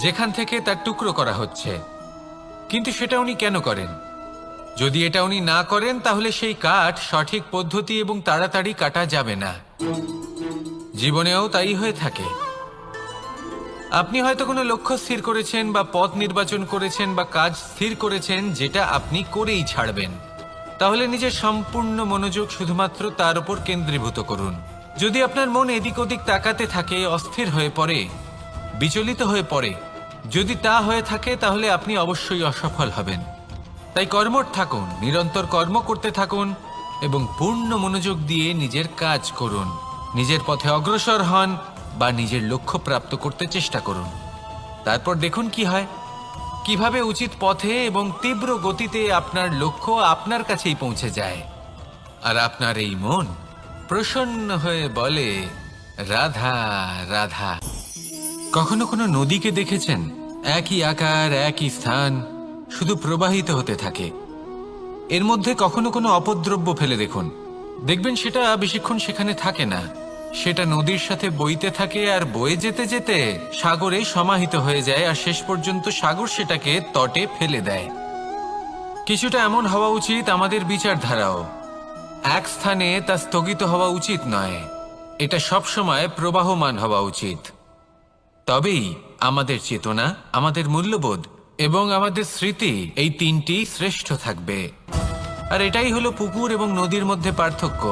যেখান থেকে তার টুকরো করা হচ্ছে। কিন্তু সেটা উনি কেন করেন? যদি এটা উনি না করেন তাহলে সেই কাঠ সঠিক পদ্ধতি এবং তাড়াতাড়ি কাটা যাবে না। জীবনেও তাই হয়ে থাকে। আপনি হয়তো কোনো লক্ষ্য স্থির করেছেন বা পথ নির্বাচন করেছেন বা কাজ স্থির করেছেন যেটা আপনি করেই ছাড়বেন। তাহলে নিজের সম্পূর্ণ মনোযোগ শুধুমাত্র তার উপর কেন্দ্রীভূত করুন। যদি আপনার মন এদিক ওদিক তাকাতে থাকে, অস্থির হয়ে পড়ে, বিচলিত হয়ে পড়ে, যদি তা হয়ে থাকে তাহলে আপনি অবশ্যই অসফল হবেন। তাই কর্মঠ থাকুন, নিরন্তর কর্ম করতে থাকুন এবং পূর্ণ মনোযোগ দিয়ে নিজের কাজ করুন। নিজের পথে অগ্রসর হন বা নিজের লক্ষ্য প্রাপ্ত করতে চেষ্টা করুন। তারপর দেখুন কি হয়, কিভাবে উচিত পথে এবং তীব্র গতিতে আপনার লক্ষ্য আপনার কাছেই পৌঁছে যায়। আর আপনার এই মন প্রসন্ন হয়ে বলে, রাধা রাধা। কখনো কোনো নদীকে দেখেছেন? একই আকার, একই স্থান, শুধু প্রবাহিত হতে থাকে। এর মধ্যে কখনো কোনো অপদ্রব্য ফেলে দেখুন, দেখবেন সেটা বেশিক্ষণ সেখানে থাকে না। সেটা নদীর সাথে বইতে থাকে আর বয়ে যেতে যেতে সাগরে সমাহিত হয়ে যায়, আর শেষ পর্যন্ত সাগর সেটাকে তটে ফেলে দেয়। কিছুটা এমন হওয়া উচিত আমাদের বিচারধারাও। এক স্থানে তা স্থগিত হওয়া উচিত নয়, এটা সবসময় প্রবাহমান হওয়া উচিত। তবেই আমাদের চেতনা, আমাদের মূল্যবোধ এবং আমাদের স্মৃতি, এই তিনটি শ্রেষ্ঠ থাকবে। আর এটাই হলো পুকুর এবং নদীর মধ্যে পার্থক্য।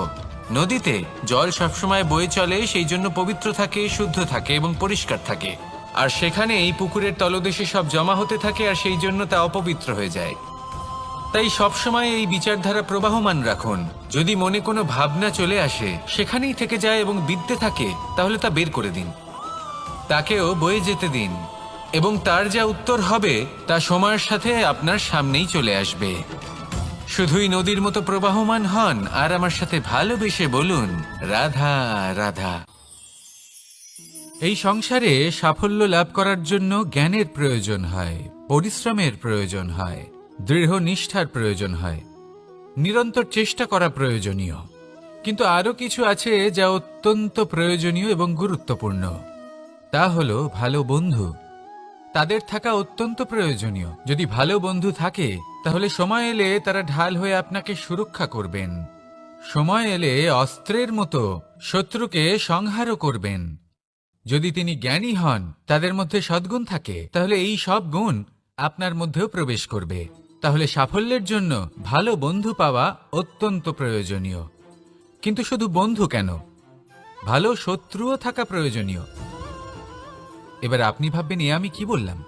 নদীতে জল সবসময় বয়ে চলে, সেই জন্য পবিত্র থাকে, শুদ্ধ থাকে এবং পরিষ্কার থাকে। আর সেখানে এই পুকুরের তলদেশে সব জমা হতে থাকে আর সেই জন্য তা অপবিত্র হয়ে যায়। তাই সবসময় এই বিচারধারা প্রবাহমান রাখুন। যদি মনে কোনো ভাবনা চলে আসে, সেখানেই থেকে যায় এবং বিদ্যে থাকে, তাহলে তা বের করে দিন, তাকেও বয়ে যেতে দিন এবং তার যা উত্তর হবে তা সময়ের সাথে আপনার সামনেই চলে আসবে। শুধুই নদীর মতো প্রবাহমান হন আর আমার সাথে ভালোবেসে বলুন, রাধা রাধা। এই সংসারে সাফল্য লাভ করার জন্য জ্ঞানের প্রয়োজন হয়, পরিশ্রমের প্রয়োজন হয়, দৃঢ় নিষ্ঠার প্রয়োজন হয়, নিরন্তর চেষ্টা করা প্রয়োজনীয়। কিন্তু আরো কিছু আছে যা অত্যন্ত প্রয়োজনীয় এবং গুরুত্বপূর্ণ। তা হলো ভালো বন্ধু, তাদের থাকা অত্যন্ত প্রয়োজনীয়। যদি ভালো বন্ধু থাকে তাহলে সময় এলে তারা ঢাল হয়ে আপনাকে সুরক্ষা করবেন। সময় এলে অস্ত্রের মতো শত্রুকে সংহারও করবেন। যদি তিনি জ্ঞানী হন, তাদের মধ্যে সদ্গুণ থাকে, তাহলে এই সব গুণ আপনার মধ্যেও প্রবেশ করবে। তাহলে সাফল্যের জন্য ভালো বন্ধু পাওয়া অত্যন্ত প্রয়োজনীয়। কিন্তু শুধু বন্ধু কেন, ভালো শত্রুও থাকা প্রয়োজনীয়। এবার আপনি ভাববেন, এ আমি কি বললাম?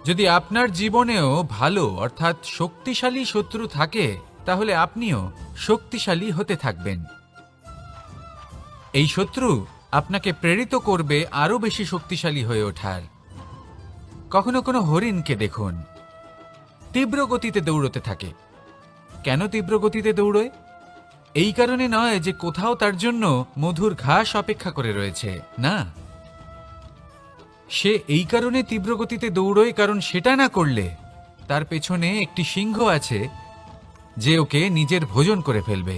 যদি আপনার জীবনেও ভালো অর্থাৎ শক্তিশালী শত্রু থাকে, তাহলে আপনিও শক্তিশালী হতে থাকবেন। এই শত্রু আপনাকে প্রেরিত করবে আরো বেশি শক্তিশালী হয়ে ওঠার। কখনো কোনো হরিণকে দেখুন, তীব্র গতিতে দৌড়তে থাকে। কেন তীব্র গতিতে দৌড়য়? এই কারণে নয় যে কোথাও তার জন্য মধুর ঘাস অপেক্ষা করে রয়েছে, না। সে এই কারণে তীব্র গতিতে দৌড়য় কারণ সেটা না করলে তার পেছনে একটি সিংহ আছে যে ওকে নিজের ভোজন করে ফেলবে।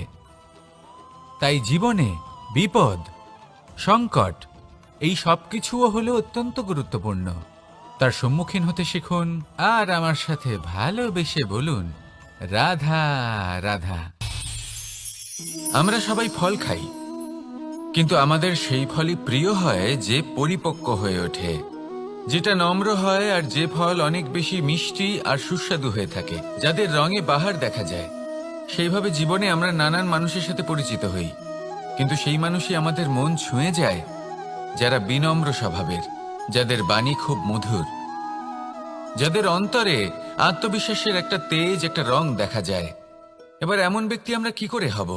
তাই জীবনে বিপদ, সংকট, এই সব কিছুও হলো অত্যন্ত গুরুত্বপূর্ণ। তার সম্মুখীন হতে শিখুন আর আমার সাথে ভালোবেসে বলুন, রাধা রাধা। আমরা সবাই ফল খাই, কিন্তু আমাদের সেই ফলই প্রিয় হয় যে পরিপক্ক হয়ে ওঠে, যেটা নম্র হয়, আর যে ফল অনেক বেশি মিষ্টি আর সুস্বাদু হয়ে থাকে, যাদের রঙে বাহার দেখা যায়। সেইভাবে জীবনে আমরা নানান মানুষের সাথে পরিচিত হই, কিন্তু সেই মানুষই আমাদের মন ছুঁয়ে যায় যারা বিনম্র স্বভাবের, যাদের বাণী খুব মধুর, যাদের অন্তরে আত্মবিশ্বাসের একটা তেজ, একটা রং দেখা যায়। এবার এমন ব্যক্তি আমরা কি করে হব?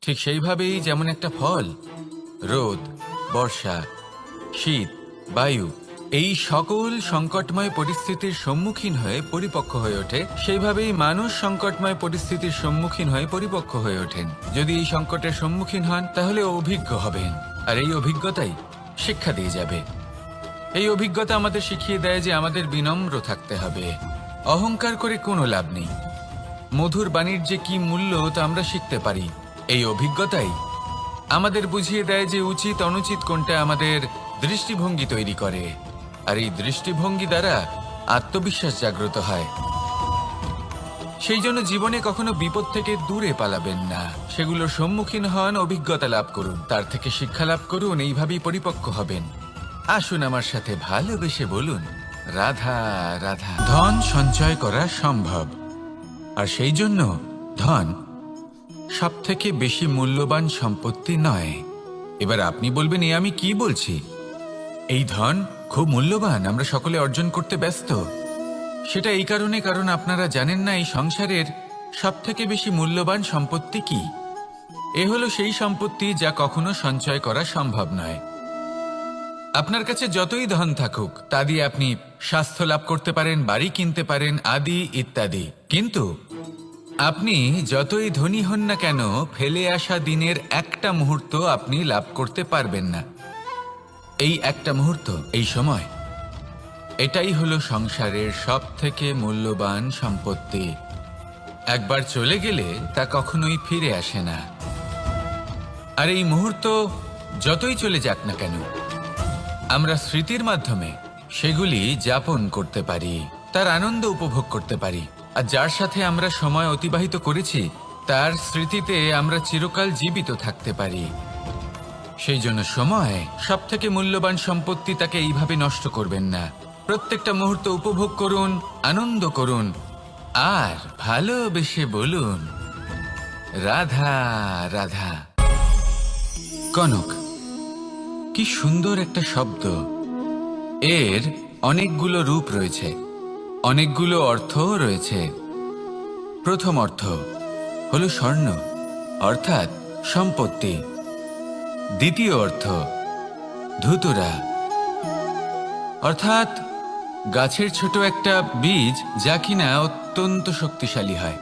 ঠিক সেইভাবেই যেমন একটা ফল রোদ, বর্ষা, শীত, বায়ু, এই সকল সংকটময় পরিস্থিতির সম্মুখীন হয়ে পরিপক্ক হয়ে ওঠে, সেইভাবেই মানুষ সংকটময় পরিস্থিতির সম্মুখীন হয়ে পরিপক্ক হয়ে ওঠেন। যদি এই সংকটের সম্মুখীন হন তাহলে অভিজ্ঞ হবেন, আর এই অভিজ্ঞতাই শিক্ষা দিয়ে যাবে। এই অভিজ্ঞতা আমাদের শিখিয়ে দেয় যে আমাদের বিনম্র থাকতে হবে। অহংকার করে কোনো লাভ নেই। মধুর বাণীর যে কি মূল্য তা আমরা শিখতে পারি। এই অভিজ্ঞতাই আমাদের বুঝিয়ে দেয় যে উচিত অনুচিত কোনটা, আমাদের দৃষ্টিভঙ্গি তৈরি করে, আর এই দৃষ্টিভঙ্গি দ্বারা আত্মবিশ্বাস জাগ্রত হয়। সেই জন্য জীবনে কখনো বিপদ থেকে দূরে পালাবেন না, সেগুলোর সম্মুখীন হন, অভিজ্ঞতা লাভ করুন, তার থেকে শিক্ষা লাভ করুন, এইভাবেই পরিপক্ক হবেন। আসুন আমার সাথে ভালোবেসে বলুন, রাধা রাধা। ধন সঞ্চয় করা সম্ভব, আর সেই জন্য ধন সব থেকে বেশি মূল্যবান সম্পত্তি নয়। এবার আপনি বলবেন, এ আমি কি বলছি? এই ধন খুব মূল্যবান, আমরা সকলে অর্জন করতে ব্যস্ত। সেটা এই কারণে, কারণ আপনারা জানেন না এই সংসারের সব থেকে বেশি মূল্যবান সম্পত্তি কি। এ হলো সেই সম্পত্তি যা কখনো সঞ্চয় করা সম্ভব নয়। আপনার কাছে যতই ধন থাকুক তা দিয়ে আপনি স্বাস্থ্য লাভ করতে পারেন, বাড়ি কিনতে পারেন, আদি ইত্যাদি, কিন্তু আপনি যতই ধনী হন না কেন, ফেলে আসা দিনের একটা মুহূর্ত আপনি লাভ করতে পারবেন না। এই একটা মুহূর্ত, এই সময়, এটাই হলো সংসারের সব থেকে মূল্যবান সম্পত্তি। একবার চলে গেলে তা কখনোই ফিরে আসে না। আর এই মুহূর্ত যতই চলে যাক না কেন, আমরা স্মৃতির মাধ্যমে সেগুলি যাপন করতে পারি, তার আনন্দ উপভোগ করতে পারি। আর যার সাথে আমরা সময় অতিবাহিত করেছি তার স্মৃতিতে আমরা চিরকাল জীবিত থাকতে পারি। সেই জন্য সময় সব থেকে মূল্যবান সম্পত্তি, তাকে এইভাবে নষ্ট করবেন না। প্রত্যেকটা মুহূর্ত উপভোগ করুন, আনন্দ করুন, আর ভালোবেসে বলুন, রাধা রাধা। কনক, কি সুন্দর একটা শব্দ। এর অনেকগুলো রূপ রয়েছে, অনেকগুলো অর্থও রয়েছে। প্রথম অর্থ হলো স্বর্ণ, অর্থাৎ সম্পত্তি। দ্বিতীয় অর্থ ধুতুরা, অর্থাৎ গাছের ছোট একটা বীজ, যা কিনা অত্যন্ত শক্তিশালী হয়।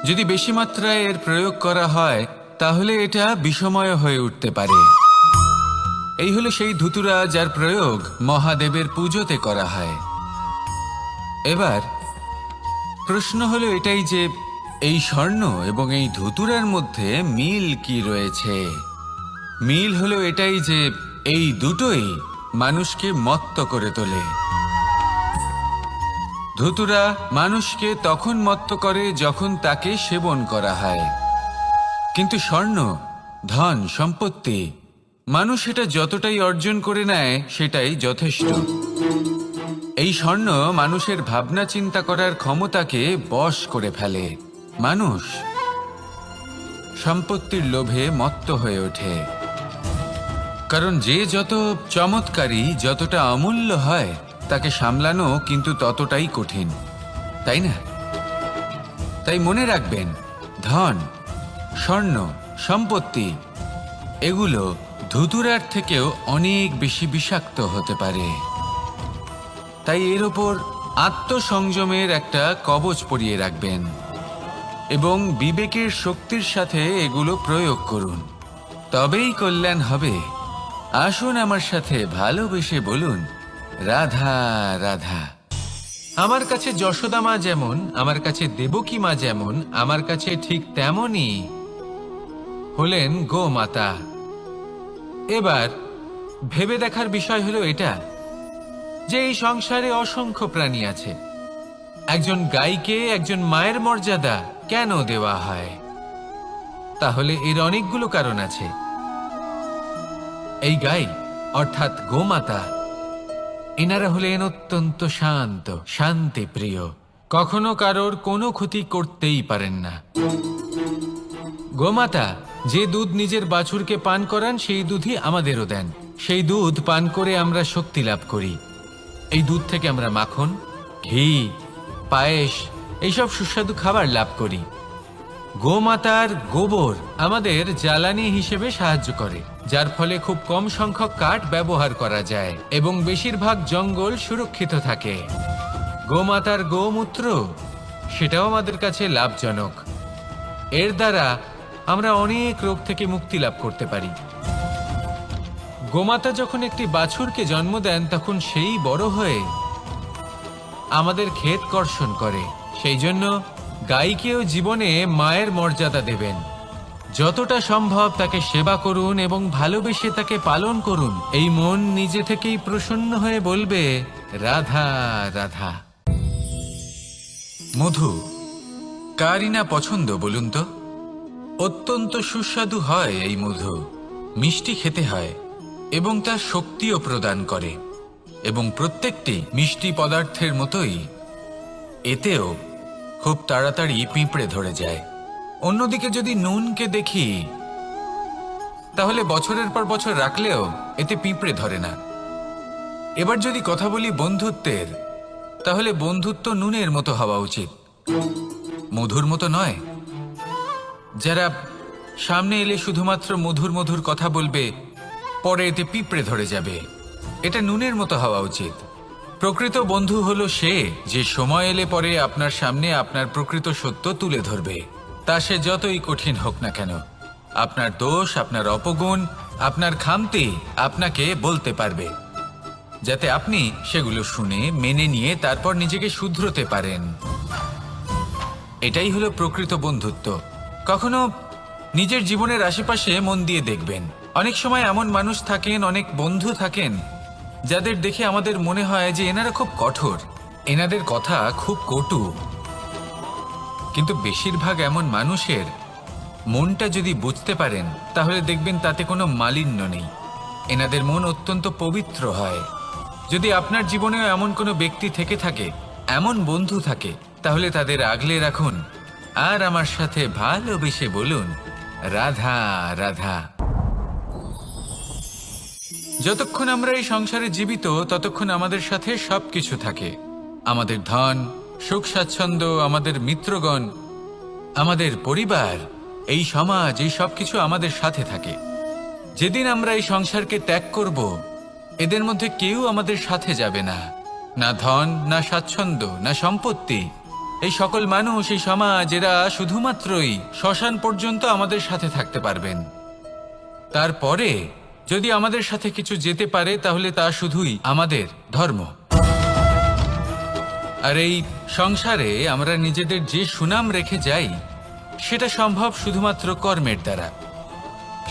যদি বেশি মাত্রায় এর প্রয়োগ করা হয় তাহলে এটা বিষময় হয়ে উঠতে পারে। এই হলো সেই ধুতুরা যার প্রয়োগ মহাদেবের পুজোতে করা হয়। এবার প্রশ্ন হলো এটাই যে এই স্বর্ণ এবং এই ধুতুরার মধ্যে মিল কি রয়েছে? মিল হলো এটাই যে এই দুটোই মানুষকে মত্ত করে তোলে। ধুতুরা মানুষকে তখন মত্ত করে যখন তাকে সেবন করা হয়, কিন্তু স্বর্ণ, ধন, সম্পত্তি মানুষ এটা যতটাই অর্জন করে নেয় সেটাই যথেষ্ট। এই স্বর্ণ মানুষের ভাবনা চিন্তা করার ক্ষমতাকে বশ করে ফেলে। মানুষ সম্পত্তির লোভে মত্ত হয়ে ওঠে, কারণ যে যত চমৎকারী, যতটা অমূল্য হয় তাকে সামলানো কিন্তু ততটাই কঠিন, তাই না? তাই মনে রাখবেন, ধন, স্বর্ণ, সম্পত্তি এগুলো ধুতুরার থেকেও অনেক বেশি বিষাক্ত হতে পারে। তাই এর ওপর আত্মসংযমের একটা কবচ পরিয়ে রাখবেন এবং বিবেকের শক্তির সাথে এগুলো প্রয়োগ করুন, তবেই কল্যাণ হবে। আসুন আমার সাথে ভালোবেসে বলুন, রাধা রাধা। আমার কাছে যশোদা মা যেমন, আমার কাছে দেবকী মা যেমন, আমার কাছে ঠিক তেমনই হলেন গোমাতা। এবার ভেবে দেখার বিষয় হলো এটা যে এই সংসারে অসংখ্য প্রাণী আছে, একজন গাইকে একজন মায়ের মর্যাদা কেন দেওয়া হয়? তাহলে এর অনেকগুলো কারণ আছে। এই গাই অর্থাৎ গোমাতা, এনারা হলেন অত্যন্ত শান্ত, শান্তিপ্রিয়, কখনো কারোর কোনো ক্ষতি করতেই পারেন না। গোমাতা যে দুধ নিজের বাছুরকে পান করান সেই দুধই আমাদেরও দেন। সেই দুধ পান করে আমরা শক্তি লাভ করি। এই দুধ থেকে আমরা মাখন, ঘি, পায়েস এইসব সুস্বাদু খাবার লাভ করি। গোমাতার গোবর আমাদের জ্বালানি হিসেবে সাহায্য করে, যার ফলে খুব কম সংখ্যক কাঠ ব্যবহার করা যায় এবং বেশিরভাগ জঙ্গল সুরক্ষিত থাকে। গোমাতার গোমূত্র সেটাও আমাদের কাছে লাভজনক। এর দ্বারা আমরা অনেক রোগ থেকে মুক্তি লাভ করতে পারি। গোমাতা যখন একটি বাছুরকে জন্ম দেন তখন সেই বড় হয়ে আমাদের ক্ষেত কর্ষণ করে। সেই জন্য গাইকেও জীবনে মায়ের মর্যাদা দেবেন। যতটা সম্ভব তাকে সেবা করুন এবং ভালোবেসে তাকে পালন করুন। এই মন নিজে থেকেই প্রসন্ন হয়ে বলবে, রাধা রাধা। মধু কারই না পছন্দ বলুন তো? অত্যন্ত সুস্বাদু হয় এই মধু, মিষ্টি খেতে হয় এবং তা শক্তিও প্রদান করে। এবং প্রত্যেকটি মিষ্টি পদার্থের মতোই এতেও খুব তাড়াতাড়ি পিঁপড়ে ধরে যায়। অন্যদিকে যদি নুনকে দেখি, তাহলে বছরের পর বছর রাখলেও এতে পিঁপড়ে ধরে না। এবার যদি কথা বলি বন্ধুত্বের, তাহলে বন্ধুত্ব নুনের মতো হওয়া উচিত, মধুর মতো নয়। যারা সামনে এলে শুধুমাত্র মধুর মধুর কথা বলবে, পরে এতে পিঁপড়ে ধরে যাবে, এটা নুনের মতো হওয়া উচিত। প্রকৃত বন্ধু হলো সে যে সময় এলে পরে আপনার সামনে আপনার প্রকৃত সত্য তুলে ধরবে, তা সে যতই কঠিন হোক না কেন। আপনার দোষ, আপনার অপগুণ, আপনার খামতি আপনাকে বলতে পারবে, যাতে আপনি সেগুলো শুনে মেনে নিয়ে তারপর নিজেকে শুধরোতে পারেন। এটাই হলো প্রকৃত বন্ধুত্ব। কখনো নিজের জীবনের আশেপাশে মন দিয়ে দেখবেন, অনেক সময় এমন মানুষ থাকেন, অনেক বন্ধু থাকেন যাদের দেখে আমাদের মনে হয় যে এনারা খুব কঠোর, এনাদের কথা খুব কটু। কিন্তু বেশিরভাগ এমন মানুষের মনটা যদি বুঝতে পারেন, তাহলে দেখবেন তাতে কোনো মালিন্য নেই। এনাদের মন অত্যন্ত পবিত্র হয়। যদি আপনার জীবনেও এমন কোনো ব্যক্তি থেকে থাকে, এমন বন্ধু থাকে, তাহলে তাদের আগলে রাখুন আর আমার সাথে ভালোবেসে বলুন, রাধা রাধা। যতক্ষণ আমরা এই সংসারে জীবিত, ততক্ষণ আমাদের সাথে সবকিছু থাকে। আমাদের ধন, সুখ স্বাচ্ছন্দ্য, আমাদের মিত্রগণ, আমাদের পরিবার, এই সমাজ, এই সবকিছু আমাদের সাথে থাকে। যেদিন আমরা এই সংসারকে ত্যাগ করব, এদের মধ্যে কেউ আমাদের সাথে যাবে না। না ধন, না স্বাচ্ছন্দ্য, না সম্পত্তি। এই সকল মানুষ, এই সমাজ, এরা শুধুমাত্রই শ্মশান পর্যন্ত আমাদের সাথে থাকতে পারবেন। তারপরে যদি আমাদের সাথে কিছু যেতে পারে, তাহলে তা শুধুই আমাদের ধর্ম। আর এই সংসারে আমরা নিজেদের যে সুনাম রেখে যাই, সেটা সম্ভব শুধুমাত্র কর্মের দ্বারা।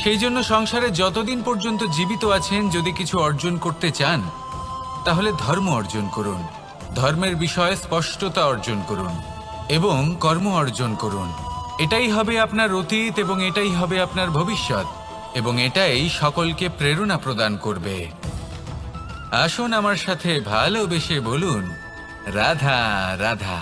সেই জন্য সংসারে যতদিন পর্যন্ত জীবিত আছেন, যদি কিছু অর্জন করতে চান, তাহলে ধর্ম অর্জন করুন। ধর্মের বিষয়ে স্পষ্টতা অর্জন করুন এবং কর্ম অর্জন করুন। এটাই হবে আপনার অতীত এবং এটাই হবে আপনার ভবিষ্যৎ, এবং এটাই সকলকে প্রেরণা প্রদান করবে। আসুন আমার সাথে ভালোবেসে বলুন, রাধা রাধা।